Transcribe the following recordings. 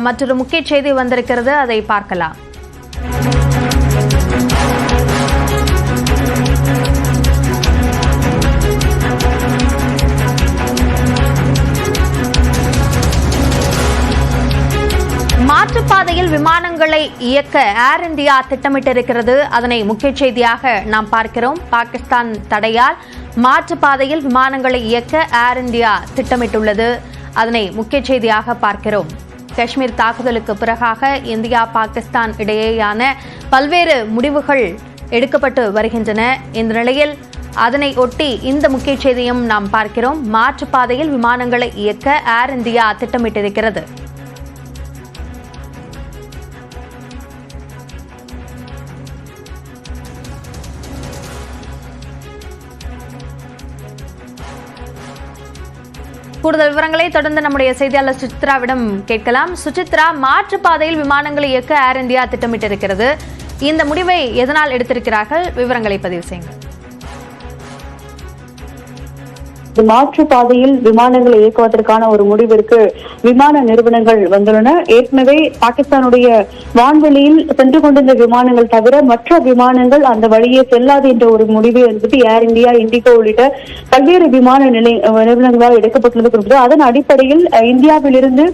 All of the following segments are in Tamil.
மற்றொரு முக்கிய செய்தி வந்திருக்கிறது, அதை பார்க்கலாம். மாற்றுப்பாதையில் விமானங்களை இயக்க ஏர் இந்தியா திட்டமிட்டிருக்கிறது. அதனை முக்கிய செய்தியாக நாம் பார்க்கிறோம். பாகிஸ்தான் தடையால் மாற்றுப்பாதையில் விமானங்களை இயக்க ஏர் இந்தியா திட்டமிட்டுள்ளது. அதனை முக்கிய செய்தியாக பார்க்கிறோம். காஷ்மீர் தாக்குதலுக்கு பிறகாக இந்தியா பாகிஸ்தான் இடையேயான பல்வேறு முடிவுகள் எடுக்கப்பட்டு வருகின்றன. இந்த நிலையில் அதனை ஒட்டி இந்த முக்கிய செய்தியும் நாம் பார்க்கிறோம். மாற்றுப்பாதையில் விமானங்களை இயக்க ஏர் இந்தியா திட்டமிட்டிருக்கிறது. கூடுதல் விவரங்களை தொடர்ந்து நம்முடைய செய்தியாளர் சுசித்ராவிடம் கேட்கலாம். சுசித்ரா, மாற்றுப்பாதையில் விமானங்களை இயக்க ஏர் இந்தியா திட்டமிட்டிருக்கிறது. இந்த முடிவை எதனால் எடுத்திருக்கிறார்கள்? விவரங்களை பதிவு செய்யுங்கள். மாற்று பாதையில் விமானங்களை இயக்குவதற்கான ஒரு முடிவிற்கு விமான நிறுவனங்கள் வந்துள்ளன. ஏற்கனவே பாகிஸ்தானுடைய வான்வெளியில் சென்று கொண்டிருந்த விமானங்கள் தவிர மற்ற விமானங்கள் அந்த வழியே செல்லாது என்ற ஒரு முடிவு என்பது ஏர் இந்தியா, இண்டிகோ உள்ளிட்ட பல்வேறு விமான நிறுவனங்களால் எடுக்கப்பட்டுள்ளது குறிப்பிட்டு அதன் அடிப்படையில் இந்தியாவிலிருந்து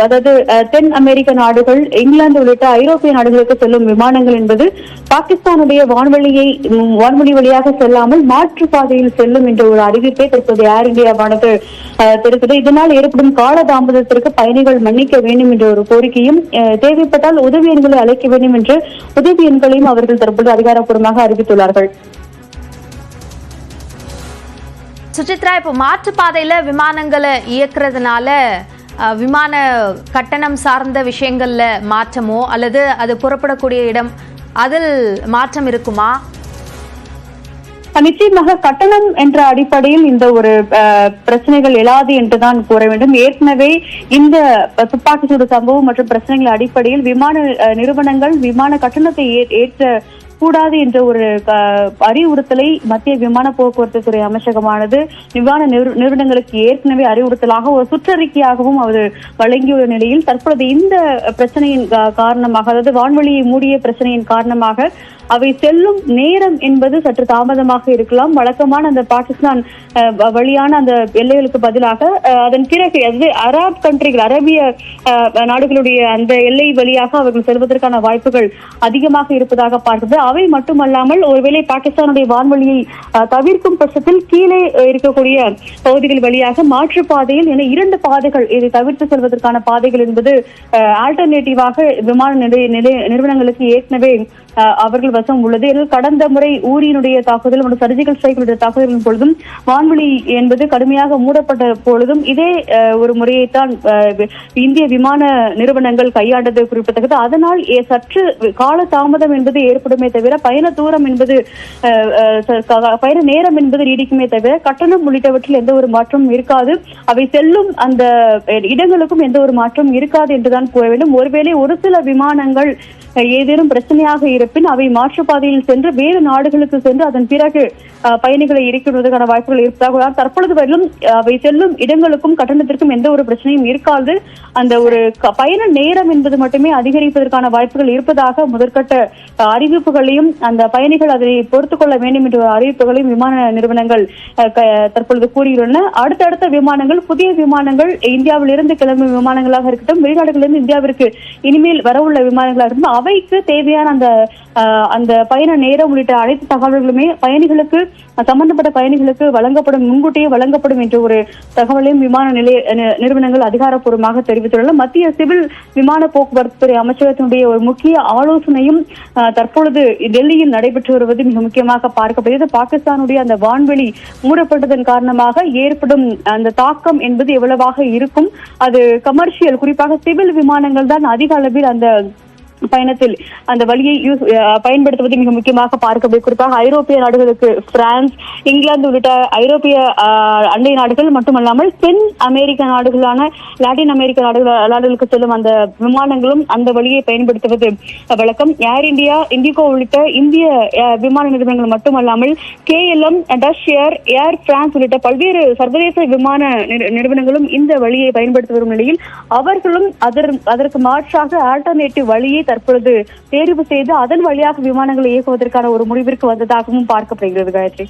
அதாவது தென் அமெரிக்க நாடுகள், இங்கிலாந்து உள்ளிட்ட ஐரோப்பிய நாடுகளுக்கு செல்லும் விமானங்கள் என்பது பாகிஸ்தானுடைய வான்வெளி வழியாக செல்லாமல் மாற்று பாதையில் செல்லும் என்ற ஒரு அறிவிப்பை தற்போது ஏர் இந்தியாவானது தெரிவித்தது. இதனால் ஏற்படும் காலதாமதத்திற்கு பயணிகள் மன்னிக்க வேண்டும் என்ற ஒரு கோரிக்கையும், தேவைப்பட்டால் உதவி எண்களை அழைக்க வேண்டும் என்று உதவி எண்களையும் அவர்கள் தற்போது அதிகாரப்பூர்வமாக அறிவித்துள்ளார்கள். சுசித்ரா, இப்போ மாற்றுப்பாதையில விமானங்களை இயக்குறதுனால விமான கட்டணம் சார்ந்த விஷயங்கள்ல மாற்றமோ அல்லது அது புறப்படக்கூடிய இடம் அதில் மாற்றம் இருக்குமா? நிச்சயமாக கட்டணம் என்ற அடிப்படையில் இந்த ஒரு பிரச்சனைகள் எழாது என்றுதான் கூற வேண்டும். ஏற்கனவே இந்த துப்பாக்கிச்சூடு சம்பவம் மற்றும் பிரச்சனைகள் அடிப்படையில் விமான நிறுவனங்கள் விமான கட்டணத்தை ஏற்ற கூடாது என்ற ஒரு அறிவுறுத்தலை மத்திய விமான போக்குவரத்து துறை அமைச்சகமானது விமான நிறுவனங்களுக்கு ஏற்கனவே அறிவுறுத்தலாக ஒரு சுற்றறிக்கையாகவும் அது வழங்கியுள்ள நிலையில் தற்பொழுது இந்த பிரச்சனையின் காரணமாக, அதாவது வான்வெளியை மூடிய பிரச்சனையின் காரணமாக அவை செல்லும் நேரம் என்பது சற்று தாமதமாக இருக்கலாம். வழக்கமான அந்த பாகிஸ்தான் வழியான அந்த எல்லைகளுக்கு பதிலாக அதன் பிறகு அரபு கண்ட்ரிகள், அரேபிய நாடுகளுடைய அந்த எல்லை வழியாக அவர்கள் செல்வதற்கான வாய்ப்புகள் அதிகமாக இருப்பதாக பார்க்கிறது. அவை மட்டுமல்லாமல் ஒருவேளை பாகிஸ்தானுடைய வான்வெளியை தவிர்க்கும் பட்சத்தில் கீழே இருக்கக்கூடிய பகுதிகள் வழியாக மாற்றுப்பாதையில் என 2 பாதைகள், இதை தவிர்த்து செல்வதற்கான பாதைகள் என்பது ஆல்டர்னேட்டிவாக விமான நிறுவனங்களுக்கு ஏற்கனவே அவர்கள் வசம் உள்ளது. கடந்த முறை ஊரியினுடைய தாக்குதல் மற்றும் சர்ஜிக்கல் ஸ்ட்ரைக்குடைய தாக்குதலின் பொழுதும் வான்வெளி என்பது கடுமையாக மூடப்பட்ட பொழுதும் இதே ஒரு முறையைத்தான் இந்திய விமான நிறுவனங்கள் கையாண்டது குறிப்பிடத்தக்கது. அதனால் சற்று கால தாமதம் என்பது ஏற்படுமே தவிர பயண தூரம் என்பது பயண நேரம் என்பது நீடிக்குமே தவிர கட்டணம் உள்ளிட்டவற்றில் எந்த ஒரு மாற்றமும் இருக்காது. அவை செல்லும் அந்த இடங்களுக்கும் எந்த ஒரு மாற்றம் இருக்காது என்றுதான் கூற வேண்டும். ஒருவேளை ஒரு சில விமானங்கள் ஏதேனும் பிரச்சனையாக இருப்பின் அவை மாற்றுப்பாதையில் சென்று வேறு நாடுகளுக்கு சென்று அதன் பிறகு பயணிகளை இறக்குவதற்கான வாய்ப்புகள் இருப்பதாக தற்பொழுது வரையிலும் அவை செல்லும் இடங்களுக்கும் கட்டணத்திற்கும் எந்த ஒரு பிரச்சனையும் இருக்காது. அந்த ஒரு பயண நேரம் என்பது மட்டுமே அதிகரிப்பதற்கான வாய்ப்புகள் இருப்பதாக முதற்கட்ட அறிவிப்புகளையும் அந்த பயணிகள் அதை பொறுத்துக் கொள்ள வேண்டும் என்ற அறிவிப்புகளையும் விமான நிறுவனங்கள் தற்பொழுது கூறியுள்ளன. அடுத்தடுத்த விமானங்கள், புதிய விமானங்கள் இந்தியாவில் இருந்து கிளம்பும் விமானங்களாக இருக்கட்டும், வெளிநாடுகளிலிருந்து இந்தியாவிற்கு இனிமேல் வரவுள்ள விமானங்களாக இருக்கட்டும், அவைக்கு தேவையான அந்த பயண நேரம் உள்ளிட்ட அனைத்து தகவல்களுமே பயணிகளுக்கு, சம்பந்தப்பட்ட பயணிகளுக்கு முன்கூட்டியே வழங்கப்படும் என்ற ஒரு தகவலையும் விமான நிறுவனங்கள் அதிகாரப்பூர்வமாக தெரிவித்துள்ளன. மத்திய சிவில் விமான போக்குவரத்து துறை அமைச்சகத்தினுடைய ஒரு முக்கிய ஆலோசனையும் தற்பொழுது டெல்லியில் நடைபெற்று வருவது மிக முக்கியமாக பார்க்கப்படுகிறது. பாகிஸ்தானுடைய அந்த வான்வெளி மூடப்பட்டதன் காரணமாக ஏற்படும் அந்த தாக்கம் என்பது எவ்வளவாக இருக்கும், அது கமர்ஷியல், குறிப்பாக சிவில் விமானங்கள் தான் அதிக அளவில் அந்த பயணத்தில் அந்த வழியை பயன்படுத்துவது மிக முக்கியமாக பார்க்க. குறிப்பாக ஐரோப்பிய நாடுகளுக்கு பிரான்ஸ், இங்கிலாந்து உள்ளிட்ட ஐரோப்பிய அண்டை நாடுகள் மட்டுமல்லாமல் தென் அமெரிக்க நாடுகளான லாட்டின் அமெரிக்க நாடுகளுக்கு செல்லும் அந்த விமானங்களும் அந்த வழியை பயன்படுத்துவது வழக்கம். ஏர் இந்தியா, இண்டிகோ உள்ளிட்ட இந்திய விமான நிறுவனங்கள் மட்டுமல்லாமல் KLM, டச் ஏர் பிரான்ஸ் உள்ளிட்ட பல்வேறு சர்வதேச விமான நிறுவனங்களும் இந்த வழியை பயன்படுத்தி வரும் நிலையில் அவர்களும் அதற்கு மாற்றாக ஆல்டர்னேட்டிவ் வழியை தற்பொழுது தேர்வு செய்து அதன் வழியாக விமானங்களை இயக்குவதற்கான ஒரு முடிவிற்கு வந்ததாகவும் பார்க்கப்படுகிறது. காயத்ரி.